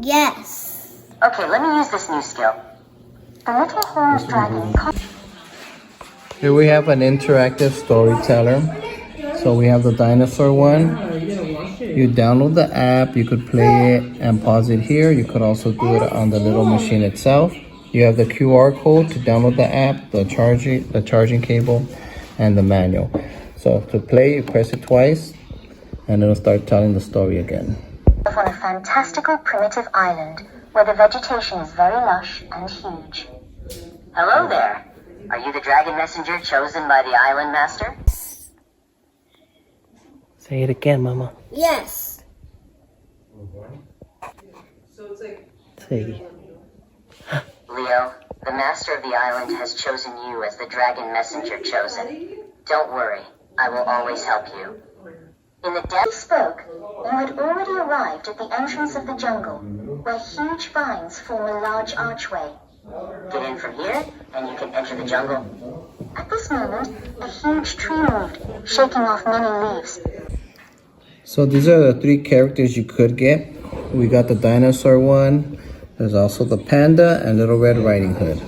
Yes. Okay, let me use this new skill. The little horned dragon. Here we have an interactive storyteller. So we have the dinosaur one. You download the app, you could play it and pause it here. You could also do it on the little machine itself. You have the QR code to download the app, the charging cable, and the manual. So to play, you press it twice, and it'll start telling the story again. On a fantastical primitive island where the vegetation is very lush and huge. Hello there. Are you the dragon messenger chosen by the island master? Say it again, Mama. Yes. Say. Leo, the master of the island has chosen you as the dragon messenger chosen. Don't worry, I will always help you. In the depth spoke, you had already arrived at the entrance of the jungle, where huge vines form a large archway. Get in from here, and you can enter the jungle. At this moment, a huge tree moved, shaking off many leaves. So these are the 3 characters you could get. We got the dinosaur one. There's also the panda and Little Red Riding Hood.